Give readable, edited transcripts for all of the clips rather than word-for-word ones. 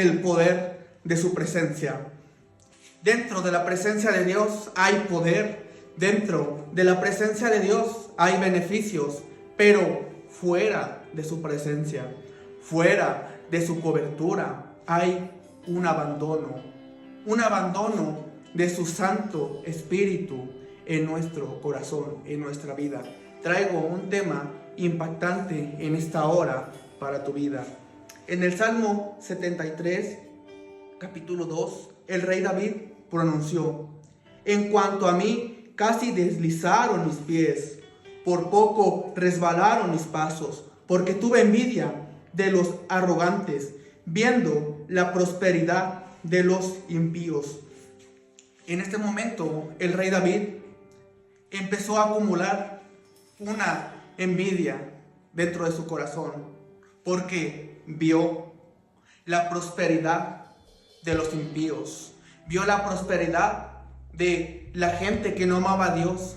el poder de su presencia. Dentro de la presencia de Dios hay poder, dentro de la presencia de Dios hay beneficios, pero fuera de su presencia, fuera de su cobertura, hay un abandono de su Santo Espíritu en nuestro corazón, en nuestra vida. Traigo un tema impactante en esta hora para tu vida. En el Salmo 73, capítulo 2, el rey David pronunció: en cuanto a mí, casi deslizaron mis pies, por poco resbalaron mis pasos, porque tuve envidia de los arrogantes, viendo la prosperidad de los impíos. En este momento, el rey David empezó a acumular una envidia dentro de su corazón, porque vio la prosperidad de los impíos, vio la prosperidad de la gente que no amaba a Dios.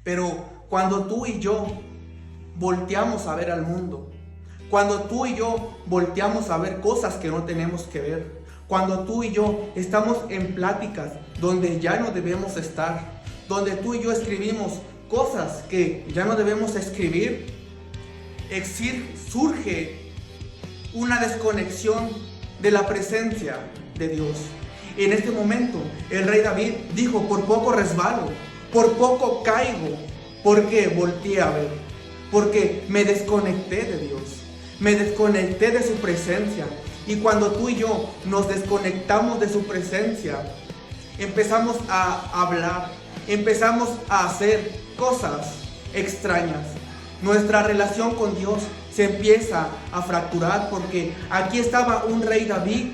Pero cuando tú y yo volteamos a ver al mundo, cuando tú y yo volteamos a ver cosas que no tenemos que ver, cuando tú y yo estamos en pláticas donde ya no debemos estar, donde tú y yo escribimos cosas que ya no debemos escribir, surge una desconexión de la presencia de Dios. En este momento, el rey David dijo: por poco resbalo, por poco caigo, porque volteé a ver, porque me desconecté de Dios, me desconecté de su presencia. Y cuando tú y yo nos desconectamos de su presencia, empezamos a hablar, empezamos a hacer cosas extrañas. Nuestra relación con Dios se empieza a fracturar, porque aquí estaba un rey David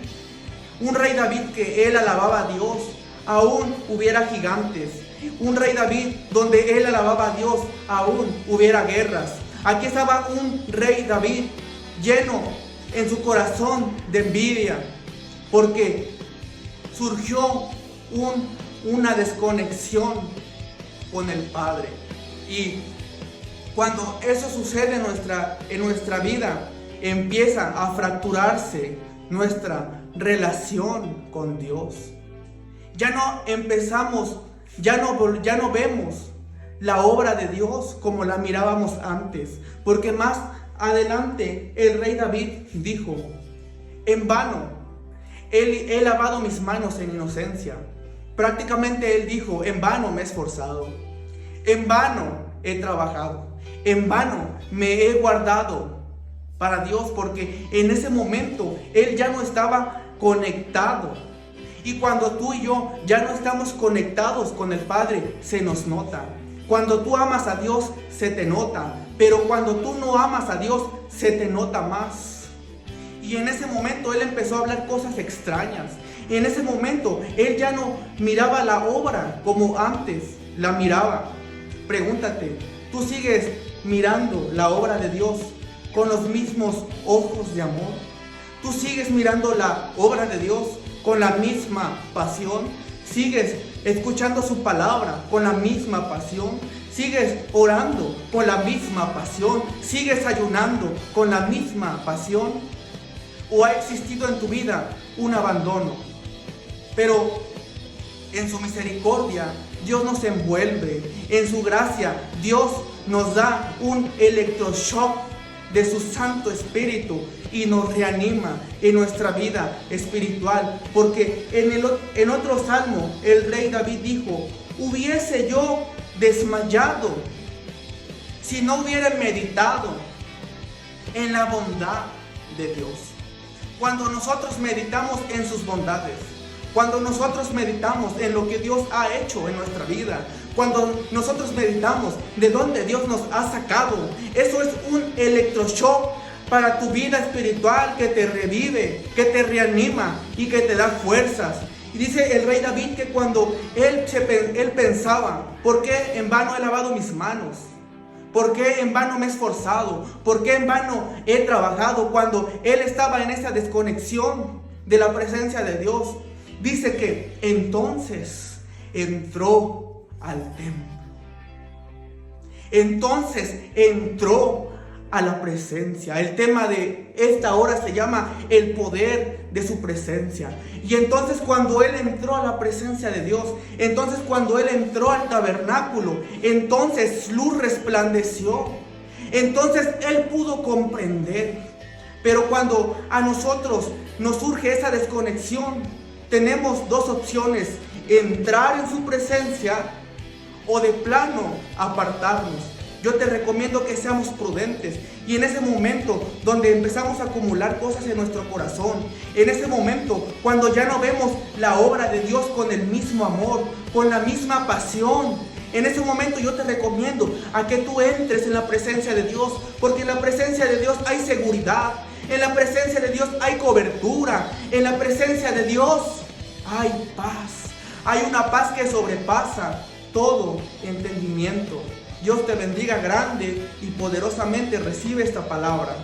que él alababa a Dios, aún hubiera gigantes. Un rey David donde él alababa a Dios, aún hubiera guerras. Aquí estaba un rey David lleno en su corazón de envidia, porque surgió una desconexión con el Padre. Y cuando eso sucede en nuestra vida, empieza a fracturarse nuestra relación con Dios. Ya no vemos la obra de Dios como la mirábamos antes, porque más adelante el rey David dijo: en vano he lavado mis manos en inocencia. Prácticamente él dijo: en vano me he esforzado, en vano he trabajado, en vano me he guardado para Dios, porque en ese momento él ya no estaba conectado. Y cuando tú y yo ya no estamos conectados con el Padre, se nos nota. Cuando tú amas a Dios, se te nota. Pero cuando tú no amas a Dios, se te nota más. Y en ese momento él empezó a hablar cosas extrañas. Y en ese momento él ya no miraba la obra como antes la miraba. Pregúntate, ¿tú sigues mirando la obra de Dios con los mismos ojos de amor? ¿Tú sigues mirando la obra de Dios con la misma pasión? ¿Sigues escuchando su palabra con la misma pasión? ¿Sigues orando con la misma pasión? ¿Sigues ayunando con la misma pasión? ¿O ha existido en tu vida un abandono? Pero en su misericordia Dios nos envuelve, en su gracia Dios nos da un electroshock de su Santo Espíritu y nos reanima en nuestra vida espiritual. Porque en otro salmo el rey David dijo: hubiese yo desmayado si no hubiera meditado en la bondad de Dios. Cuando nosotros meditamos en sus bondades, cuando nosotros meditamos en lo que Dios ha hecho en nuestra vida, cuando nosotros meditamos de dónde Dios nos ha sacado, eso es un electroshock para tu vida espiritual que te revive, que te reanima y que te da fuerzas. Y dice el rey David que cuando él pensaba: ¿por qué en vano he lavado mis manos? ¿Por qué en vano me he esforzado? ¿Por qué en vano he trabajado? Cuando él estaba en esa desconexión de la presencia de Dios, dice que entonces entró al templo. Entonces entró a la presencia. El tema de esta hora se llama el poder de su presencia. Y entonces cuando él entró a la presencia de Dios, entonces cuando él entró al tabernáculo, entonces luz resplandeció. Entonces él pudo comprender. Pero cuando a nosotros nos surge esa desconexión, tenemos dos opciones: entrar en su presencia o de plano apartarnos. Yo te recomiendo que seamos prudentes y en ese momento donde empezamos a acumular cosas en nuestro corazón, en ese momento cuando ya no vemos la obra de Dios con el mismo amor, con la misma pasión, en ese momento yo te recomiendo a que tú entres en la presencia de Dios, porque en la presencia de Dios hay seguridad, en la presencia de Dios hay cobertura, en la presencia de Dios hay paz, hay una paz que sobrepasa todo entendimiento. Dios te bendiga grande y poderosamente. Recibe esta palabra.